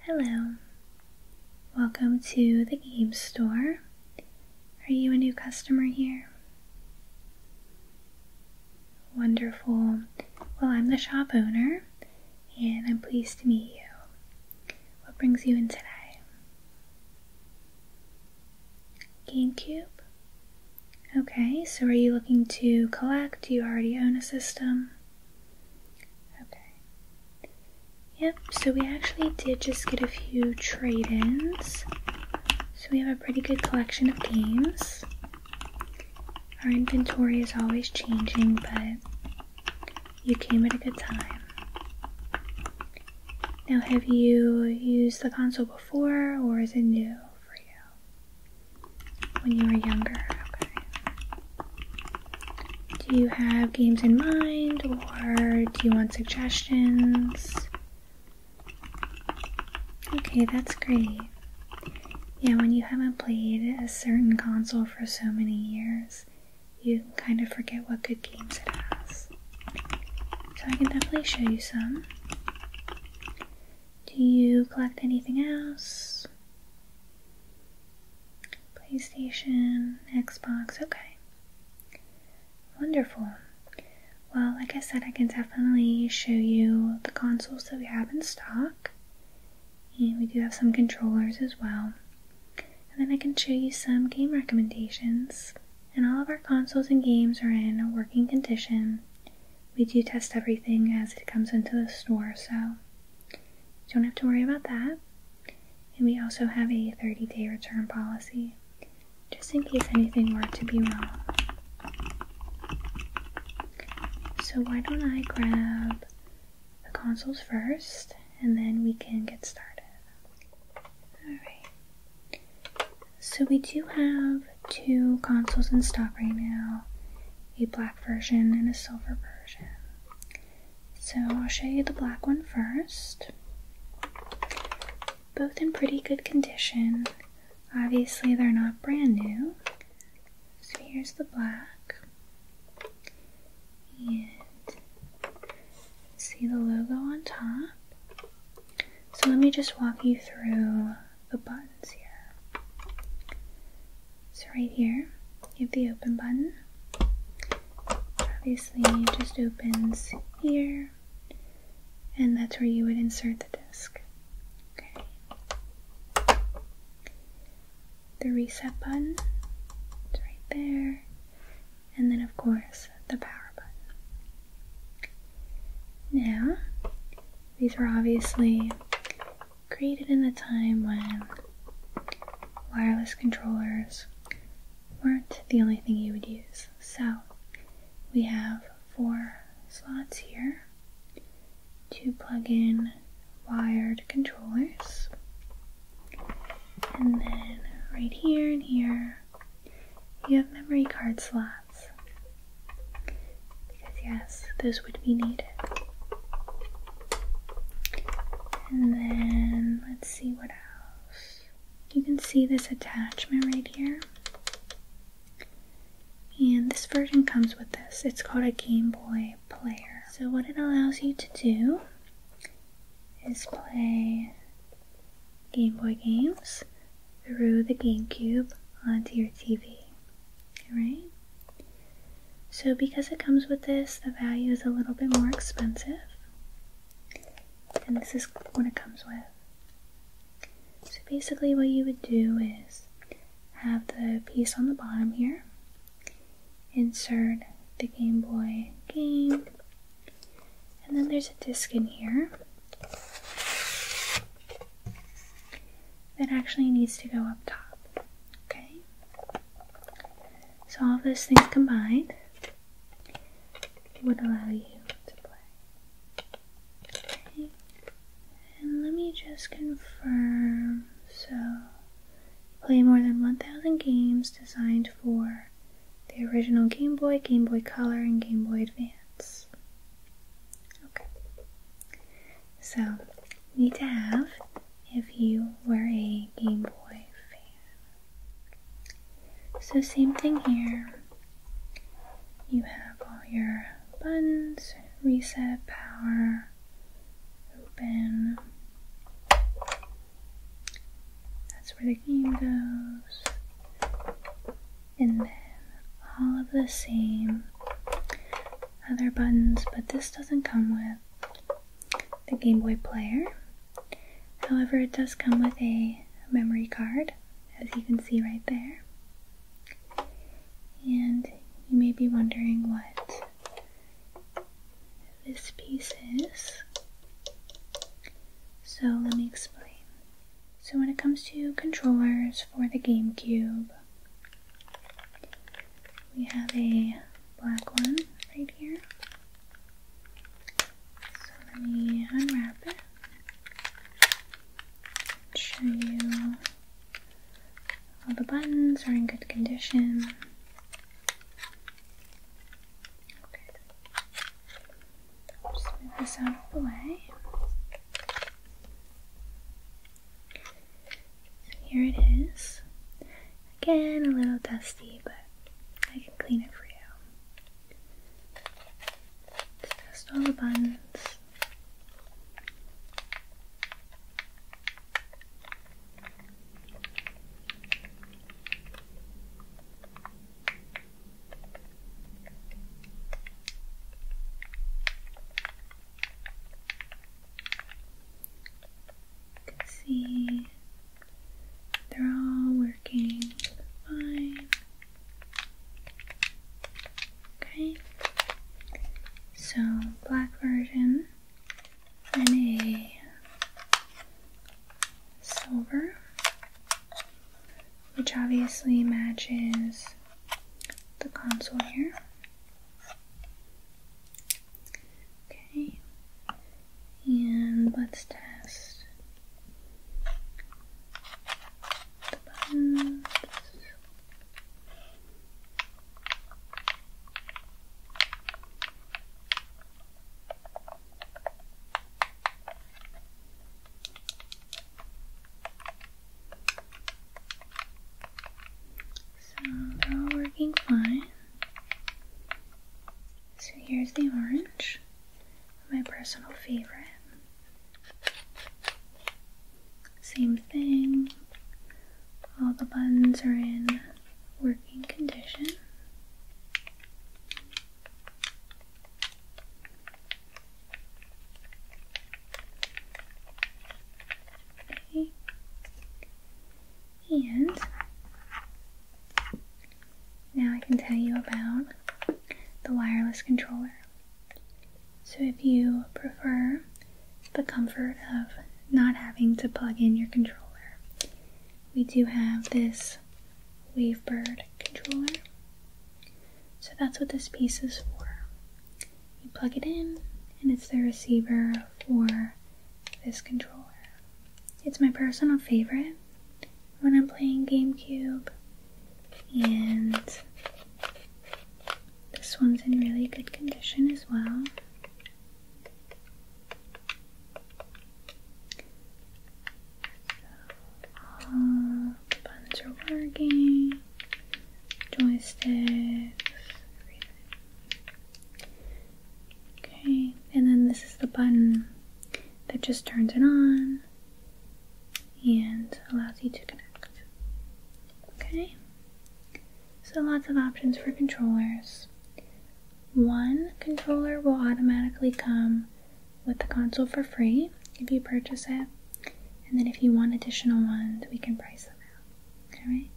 Hello, welcome to the game store. Are you a new customer here? Wonderful. Well, I'm the shop owner, and I'm pleased to meet you. What brings you in today? GameCube? Okay, so are you looking to collect? Do you already own a system? Yep, so we actually did just get a few trade-ins. So we have a pretty good collection of games. Our inventory is always changing, but you came at a good time. Now, have you used the console before, or is it new for you? When you were younger, okay. Do you have games in mind, or do you want suggestions? Okay, that's great. Yeah, when you haven't played a certain console for so many years, you kind of forget what good games it has. So I can definitely show you some. Do you collect anything else? PlayStation, Xbox, okay. Wonderful. Well, like I said, I can definitely show you the consoles that we have in stock. And we do have some controllers as well. And then I can show you some game recommendations. And all of our consoles and games are in a working condition. We do test everything as it comes into the store, so you don't have to worry about that. And we also have a 30-day return policy, just in case anything were to be wrong. So why don't I grab the consoles first, and then we can get started. Alright, so we do have two consoles in stock right now, a black version and a silver version. So I'll show you the black one first. Both in pretty good condition. Obviously they're not brand new. So here's the black. And see the logo on top. So let me just walk you through the buttons here. So right here, you have the open button. Obviously, it just opens here, and that's where you would insert the disc. Okay. The reset button is right there, and then of course the power button. Now, these were obviously created in a time when wireless controllers weren't the only thing you would use. So we have 4 slots here to plug in wired controllers. And then right here and here you have memory card slots. Because yes, those would be needed. And then, let's see what else. You can see this attachment right here. And this version comes with this. It's called a Game Boy player. So what it allows you to do is play Game Boy games through the GameCube onto your TV. Alright? So because it comes with this, the value is a little bit more expensive. And this is what it comes with. So basically what you would do is have the piece on the bottom here, insert the Game Boy game, and then there's a disc in here that actually needs to go up top. Okay? So all of those things combined would allow you to play. Okay? And let me just confirm. So, play more than 1,000 games designed for the original Game Boy, Game Boy Color, and Game Boy Advance. Okay. So, you need to have if you were a Game Boy fan. So, same thing here. You have all your buttons, reset, power, open. where the game goes, and then all of the same other buttons, but this doesn't come with the Game Boy player. However, it does come with a memory card, as you can see right there. And you may be wondering what this piece is. So let me explain. So when it comes to controllers for the GameCube, we have a black one right here. So let me unwrap it and show you all the buttons are in good condition. Okay. Just move this out of the way. So here it is. Again, a little dusty, but I can clean it for you. Just all the buttons. You can see they're all working fine. Okay, so black version and a silver, which obviously matches the console here. Okay, and let's test the buttons. So they're all working fine. So here's the orange, my personal favorite. Same thing, all the buttons are in working condition. Okay. And now I can tell you about the wireless controller. So if you prefer the comfort of not having to plug in your controller, we do have this Wavebird controller. So that's what this piece is for. You plug it in and it's the receiver for this controller. It's my personal favorite when I'm playing GameCube, and this one's in really good condition as well. So all the buttons are working, joysticks, everything. Okay, and then this is the button that just turns it on and allows you to connect. Okay, so lots of options for controllers. One controller will automatically come with the console for free if you purchase it, and then if you want additional ones, we can price them out. Alright?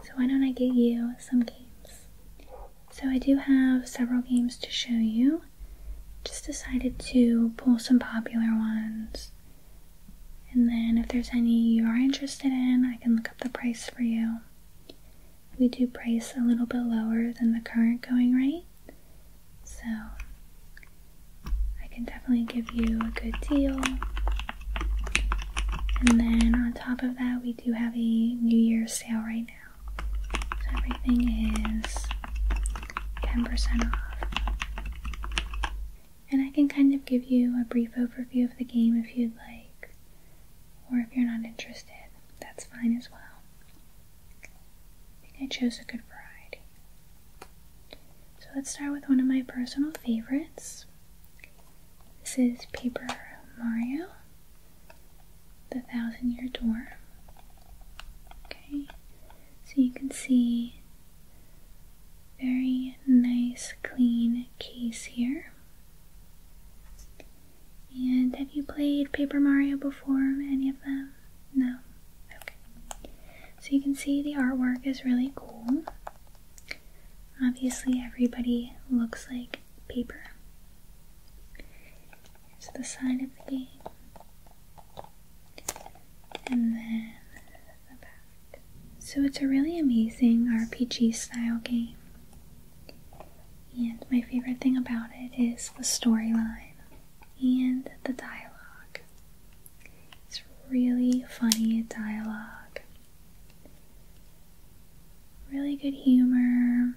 So why don't I get you some games? So I do have several games to show you. Just decided to pull some popular ones, and then if there's any you are interested in, I can look up the price for you. We do price a little bit lower than the current going rate, so I can definitely give you a good deal. And then on top of that, we do have a New Year's sale right now, so everything is 10% off. And I can kind of give you a brief overview of the game if you'd like, or if you're not interested, that's fine as well. I chose a good variety. So let's start with one of my personal favorites. This is Paper Mario, the 1,000-Year Door. Okay, so you can see very nice clean case here. And have you played Paper Mario before, any of them? No? Okay. So you can see the artwork is really cool. Obviously everybody looks like paper. Here's the side of the game. And then the back. So it's a really amazing RPG style game. And my favorite thing about it is the storyline and the dialogue. It's really funny dialogue. Really good humor.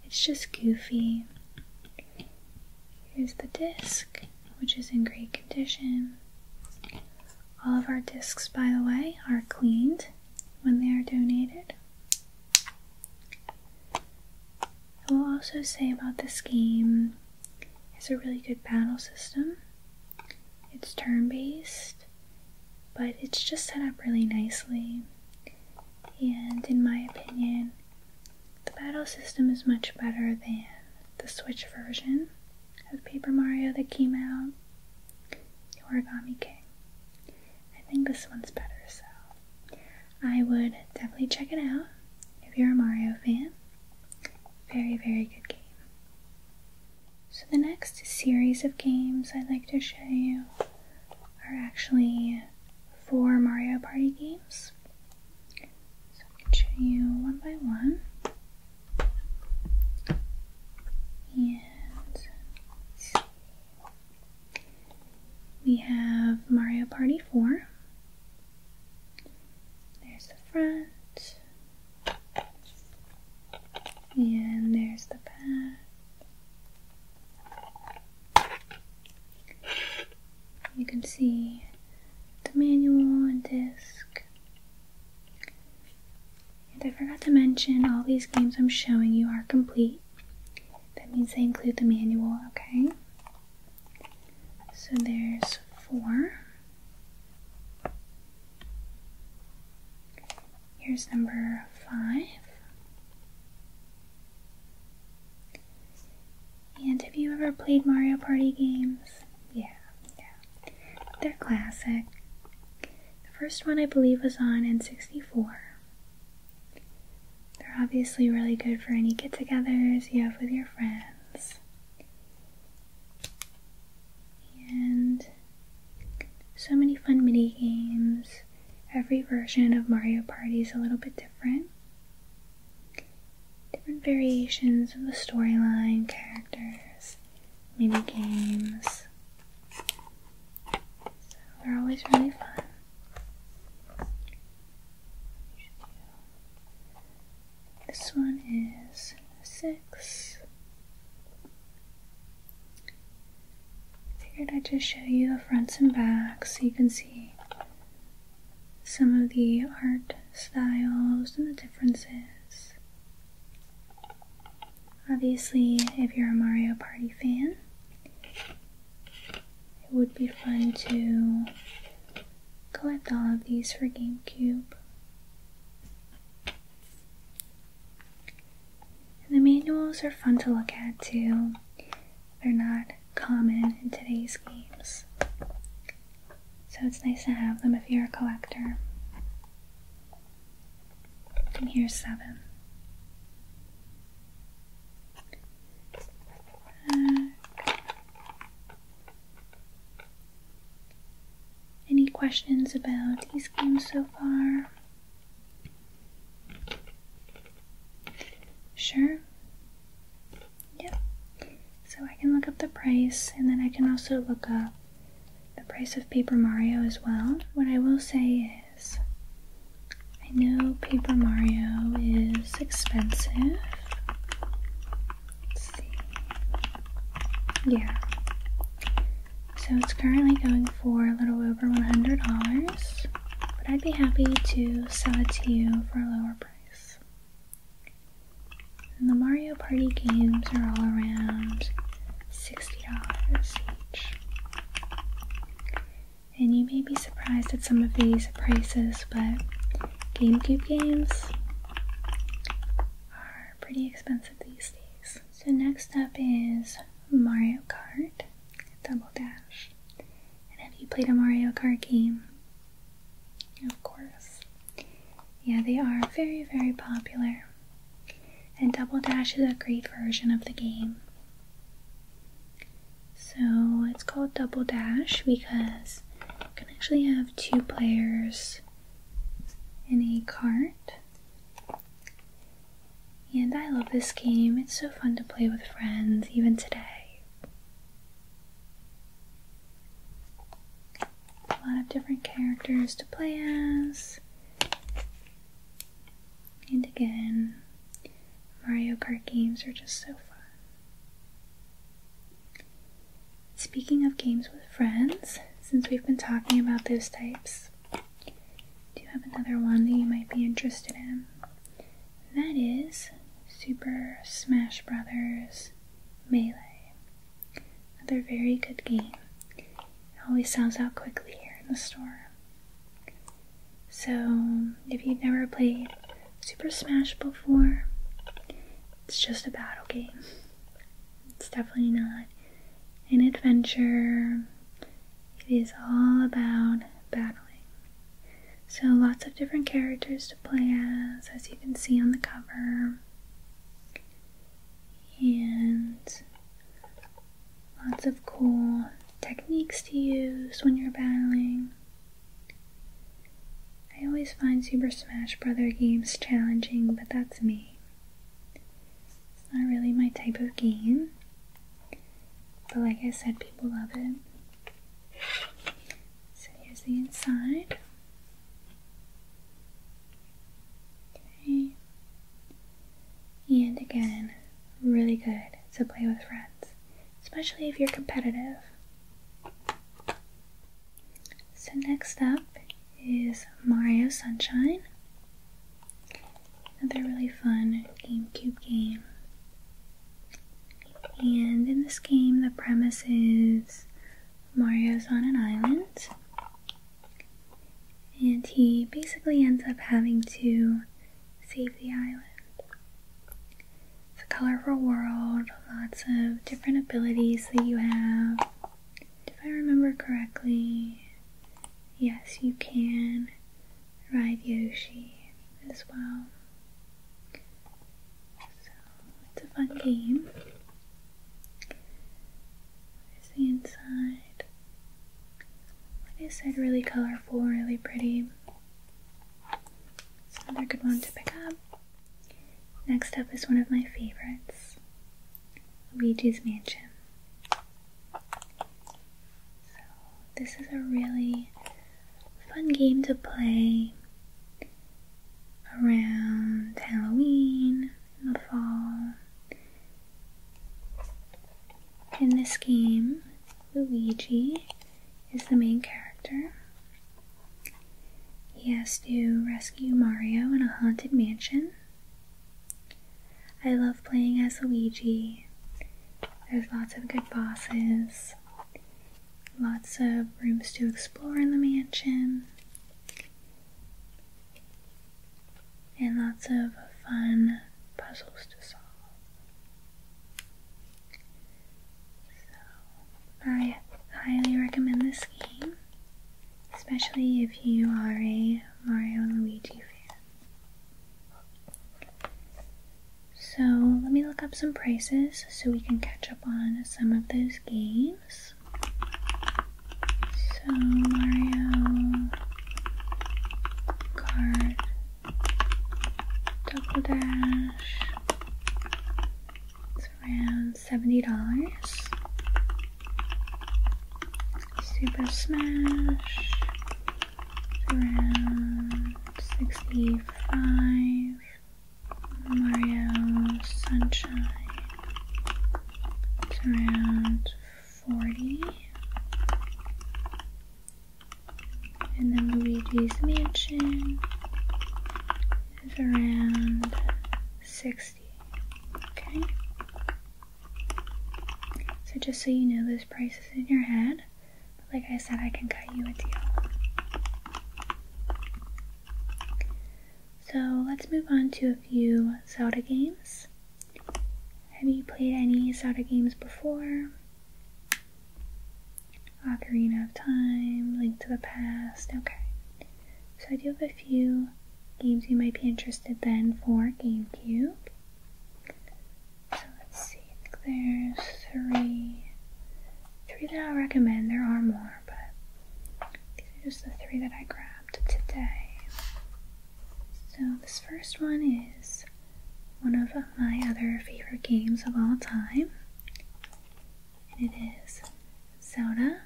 It's just goofy. Here's the disc, which is in great condition. All of our discs, by the way, are cleaned when they are donated. I will also say about this game, it's a really good battle system. It's turn-based, but it's just set up really nicely. And in my opinion, the battle system is much better than the Switch version of Paper Mario that came out, the Origami King. I think this one's better, so I would definitely check it out if you're a Mario fan. Very, very good game. So the next series of games I'd like to show you are actually 4 Mario Party games. So I can show you one by one. And let's see. We have Mario Party 4. There's the front. And there's the back. You can see the manual and disc. And I forgot to mention, all these games I'm showing you are complete. That means they include the manual, okay? So there's 4. Here's number 5. And have you ever played Mario Party games? Yeah. They're classic. The first one I believe was on N64. They're obviously really good for any get-togethers you have with your friends. And so many fun mini games. Every version of Mario Party is a little bit different. Different variations of the storyline, characters, mini games. So they're always really fun. This one is 6. I figured I'd just show you the fronts and backs so you can see some of the art styles and the differences. Obviously, if you're a Mario Party fan, it would be fun to collect all of these for GameCube. And the manuals are fun to look at too. They're not common in today's games. So it's nice to have them if you're a collector. And here's 7. Any questions about these games so far? Sure? Yep. So I can look up the price, and then I can also look up the price of Paper Mario as well. What I will say is, I know Paper Mario is expensive. Let's see. Yeah. So it's currently going for a little over $100, but I'd be happy to sell it to you for a lower price. And the Mario Party games are all around $60 each. And you may be surprised at some of these prices, but GameCube games are pretty expensive these days. So next up is Mario Kart Double Dash. And have you played a Mario Kart game? Of course. Yeah, they are very, very popular. And Double Dash is a great version of the game. So it's called Double Dash because you can actually have 2 players in a kart. And I love this game. It's so fun to play with friends, even today. A lot of different characters to play as. And again, Mario Kart games are just so fun. Speaking of games with friends, since we've been talking about those types, I do have another one that you might be interested in. And that is Super Smash Bros. Melee. Another very good game. It always sells out quickly here in the store. So, if you've never played Super Smash before, it's just a battle game. It's definitely not an adventure. It is all about battling. So lots of different characters to play as you can see on the cover. And lots of cool techniques to use when you're battling. I always find Super Smash Bros. Games challenging, but that's me. It's not really my type of game. But like I said, people love it. So here's the inside. Okay. And again, really good to play with friends, especially if you're competitive. So next up is Mario Sunshine. Another really fun GameCube game. And in this game, the premise is Mario's on an island, and he basically ends up having to save the island. It's a colorful world, lots of different abilities that you have. If I remember correctly, yes, you can ride Yoshi as well. So, it's a fun game. The inside, like I said, really colorful, really pretty. It's another good one to pick up. Next up is one of my favorites, Luigi's Mansion. So this is a really fun game to play around Halloween in the fall. In this game, Luigi is the main character. He has to rescue Mario in a haunted mansion. I love playing as Luigi. There's lots of good bosses, lots of rooms to explore in the mansion, and lots of fun puzzles to solve. I highly recommend this game, especially if you are a Mario and Luigi fan. So let me look up some prices so we can catch up on some of those games. So Mario Kart Double Dash, it's around $70. Super Smash, around $65. Mario Sunshine, it's around $40. And then Luigi's Mansion is around $60. Okay? So just so you know those prices in your head, like I said, I can cut you a deal. So let's move on to a few Zelda games. Have you played any Zelda games before? Ocarina of Time, Link to the Past, okay. So I do have a few games you might be interested then for GameCube. So let's see, I think there's three that I'll recommend. There are more, but these are just the three that I grabbed today. So this first one is one of my other favorite games of all time, and it is Zelda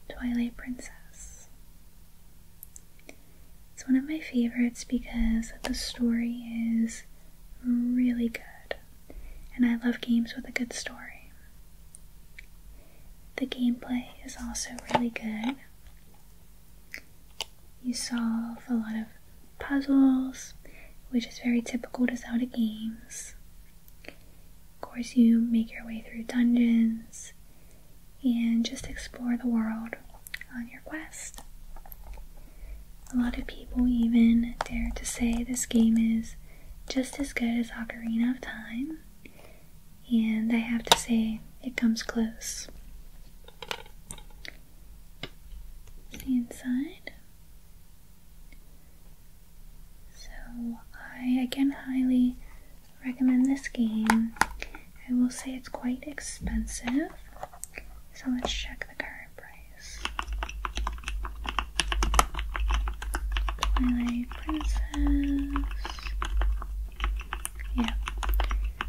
Twilight Princess. It's one of my favorites because the story is really good, and I love games with a good story. The gameplay is also really good. You solve a lot of puzzles, which is very typical to Zelda games. Of course, you make your way through dungeons and just explore the world on your quest. A lot of people even dare to say this game is just as good as Ocarina of Time, and I have to say it comes close. See inside. So I again highly recommend this game. I will say it's quite expensive, so let's check the current price. Twilight Princess. Yeah,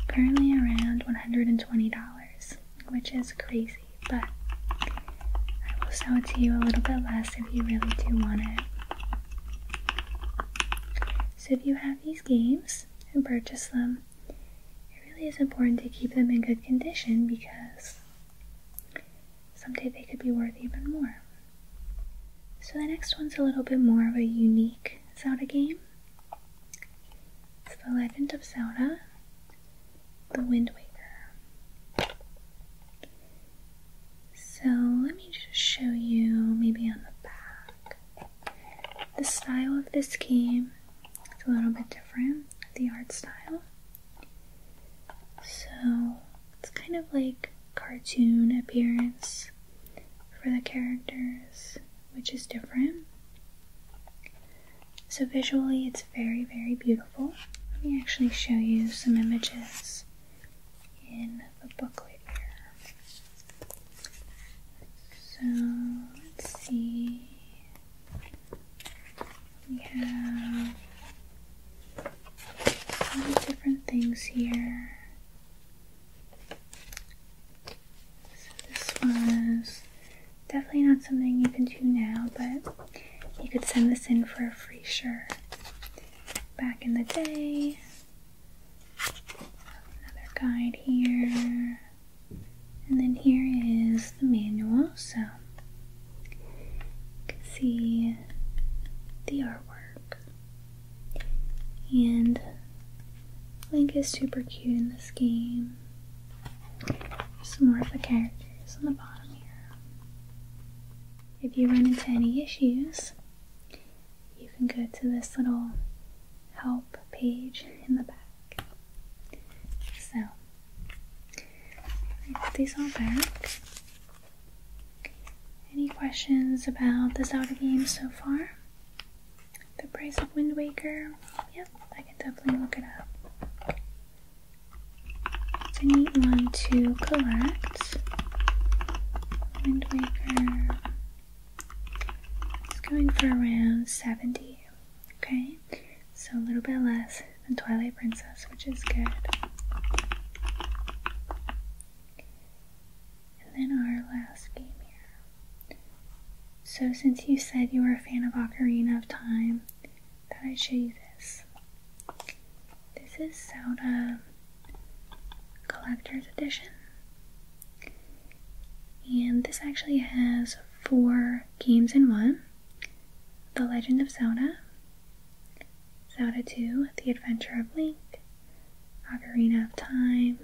currently around $120, which is crazy, but I will sell it to you a little bit less if you really do want it. So if you have these games and purchase them, it really is important to keep them in good condition because someday they could be worth even more. So the next one's a little bit more of a unique Zelda game. It's The Legend of Zelda, The Wind Waker. So let me just show you maybe on the back. The style of this game is a little bit different, the art style. So it's kind of like cartoon appearance for the characters, which is different. So visually it's very, very beautiful. Let me actually show you some images in the booklet here. So let's see. We have a lot of different things here. So this was definitely not something you can do now, but you could send this in for a free shirt. Back in the day. Another guide here. And then here is the manual, so you can see the artwork. And Link is super cute in this game. Some more of the characters on the bottom here. If you run into any issues, you can go to this little help page in the back. So, let me put these all back. Any questions about the Zelda game so far? The price of Wind Waker? Yep, I can definitely look it up. It's a neat one to collect. Wind Waker is going for around $70. Okay, so a little bit less than Twilight Princess, which is good. And then our last game here. So since you said you were a fan of Ocarina of Time, thought I'd show you this. This is Zelda Collector's Edition. And this actually has 4 games in one. The Legend of Zelda, Zelda 2, The Adventure of Link, Ocarina of Time,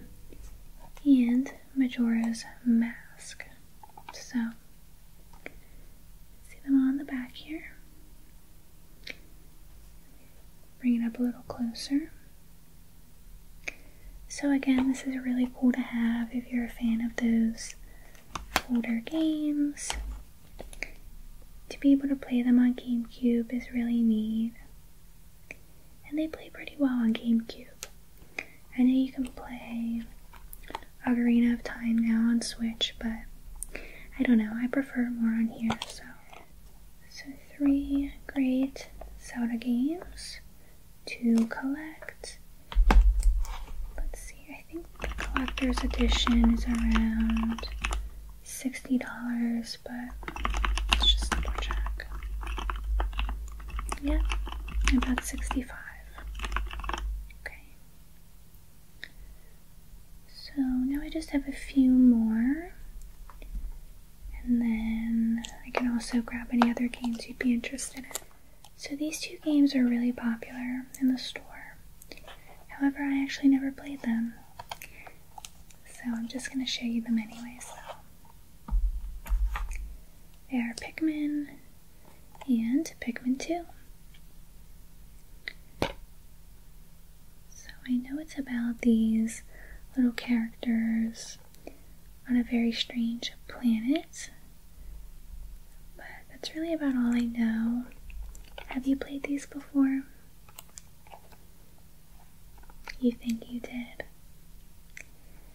and Majora's Mask. So, see them all on the back here. up a little closer. So again, this is really cool to have if you're a fan of those older games. To be able to play them on GameCube is really neat. And they play pretty well on GameCube. I know you can play Ocarina of Time now on Switch, but I don't know, I prefer more on here. So 3 great Zelda games to collect. Let's see, I think the collector's edition is around $60, but let's just double check. Yeah, about $65. Okay. So now I just have a few more. And then I can also grab any other games you'd be interested in. So these 2 games are really popular in the store. However, I actually never played them. So I'm just going to show you them anyways. They are Pikmin and Pikmin 2. So I know it's about these little characters on a very strange planet, but that's really about all I know. Have you played these before? You think you did?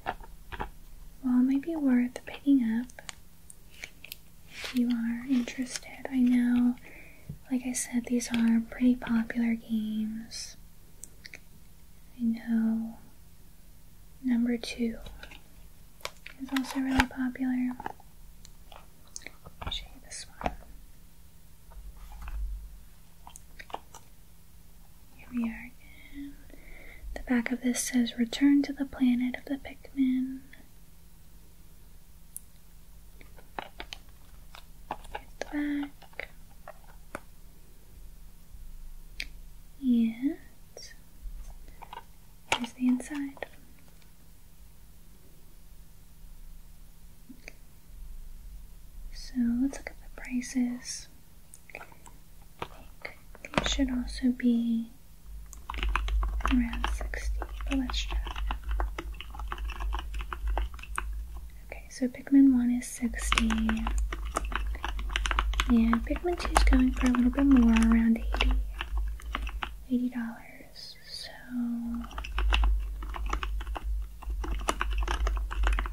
Well, it might be worth picking up if you are interested. I know, like I said, these are pretty popular games. I know number 2 is also really popular. I'll show you this one. Here we are again. The back of this says, "Return to the planet of the Pikmin." Here's the back. And here's the inside. So let's look at the prices. I think these should also be around 60, but let's check. Okay, so Pikmin 1 is 60, and Pikmin 2 is going for a little bit more, around $80. So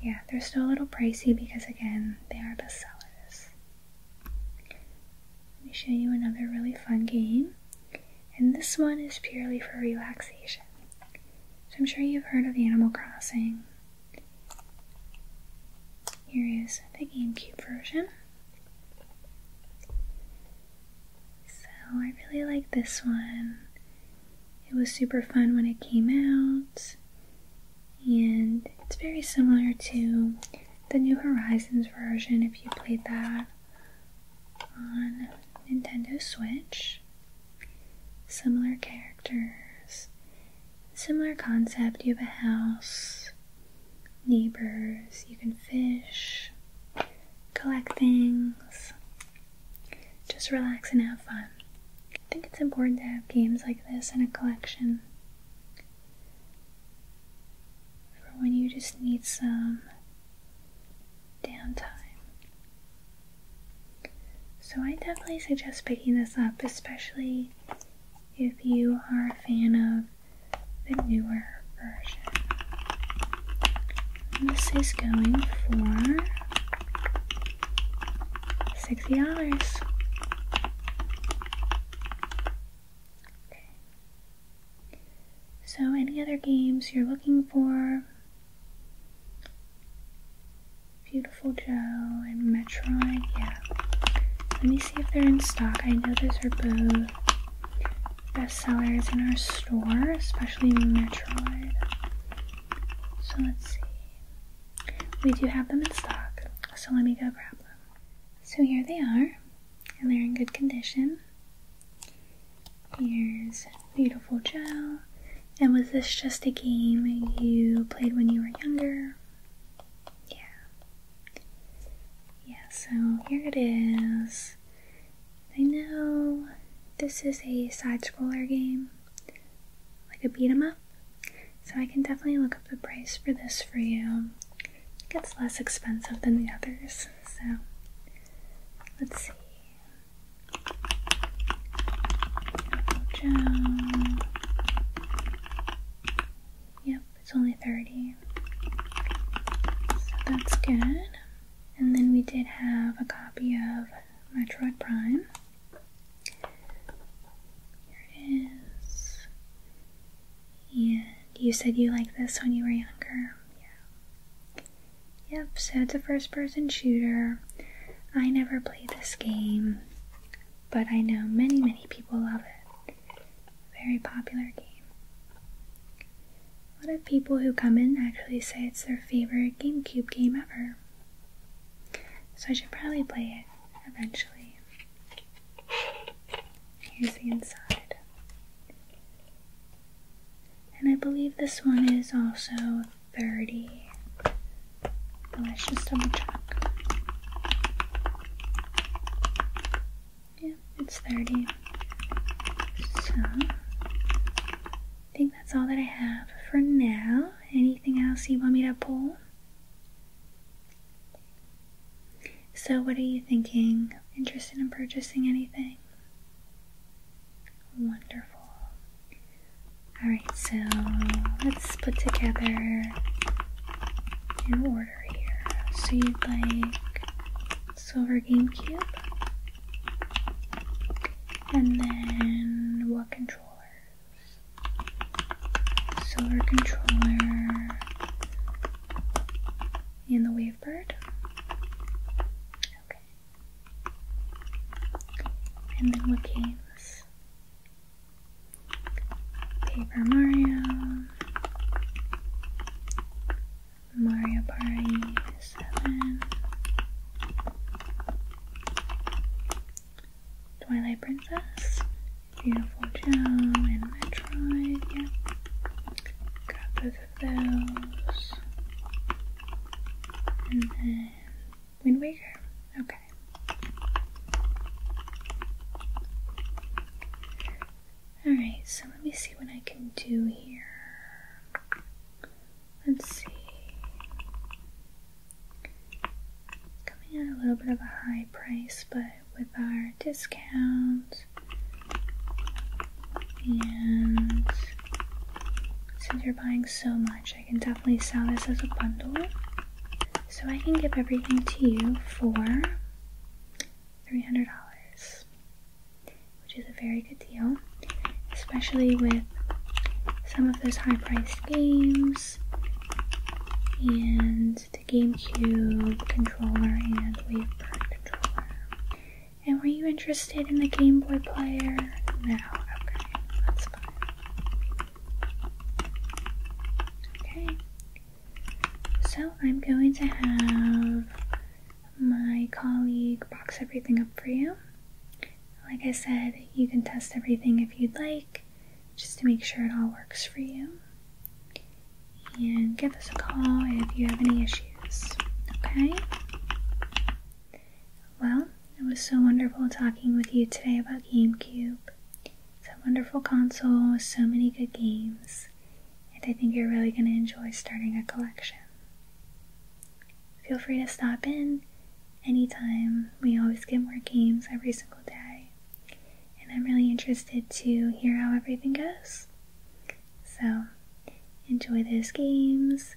yeah, they're still a little pricey because again, they are bestsellers. Let me show you another really fun game. And this one is purely for relaxation. So I'm sure you've heard of Animal Crossing. Here is the GameCube version. So I really like this one. It was super fun when it came out. And it's very similar to the New Horizons version if you played that on Nintendo Switch. Similar characters, similar concept. You have a house, neighbors, you can fish, collect things, just relax and have fun. I think it's important to have games like this in a collection for when you just need some downtime. So I definitely suggest picking this up, especially if you are a fan of the newer version. And this is going for $60. Okay. So any other games you're looking for? Beautiful Joe and Metroid, yeah. Let me see if they're in stock. I know those are both bestsellers in our store, especially Metroid. So let's see. We do have them in stock, so let me go grab them. So here they are, and they're in good condition. Here's Beautiful Joe. And was this just a game you played when you were younger? Yeah, so here it is. I know this is a side-scroller game, like a beat 'em up. So I can definitely look up the price for this for you. It's less expensive than the others. So let's see. Joe. Yep, it's only 30. So that's good. And then we did have a copy of Metroid Prime. Here it is. And you said you liked this when you were younger. Yeah. Yep, so it's a first-person shooter. I never played this game, but I know many people love it. Very popular game. A lot of people who come in actually say it's their favorite GameCube game ever. So I should probably play it eventually. Here's the inside. And I believe this one is also 30. But let's just double check. Yeah, it's 30. So I think that's all that I have for now. Anything else you want me to pull? So what are you thinking? Interested in purchasing anything? Wonderful. Alright, so let's put together an order here. So you'd like silver GameCube, and then what controllers? Silver controller and the Wavebird. Okay. And then what games? Paper Mario, Mario Party 7, Twilight Princess, Beautiful Joe, and Metroid. Yep. Got both of those. And then Wind Waker. Okay. Alright, so let me see what I can do here. Let's see. Coming at a little bit of a high price, but with our discount and since you're buying so much, I can definitely sell this as a bundle. So I can give everything to you for $300, which is a very good deal, especially with some of those high-priced games and the GameCube controller and Wavebird controller. And were you interested in the Game Boy player? No. Okay, that's fine. Okay. So I'm going to have my colleague box everything up for you. Like I said, you can test everything if you'd like, just to make sure it all works for you. And give us a call if you have any issues, okay? Well, it was so wonderful talking with you today about GameCube. It's a wonderful console with so many good games, and I think you're really going to enjoy starting a collection. Feel free to stop in anytime. We always get more games every single day, and I'm really interested to hear how everything goes. So, enjoy those games,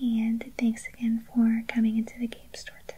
and thanks again for coming into the game store today.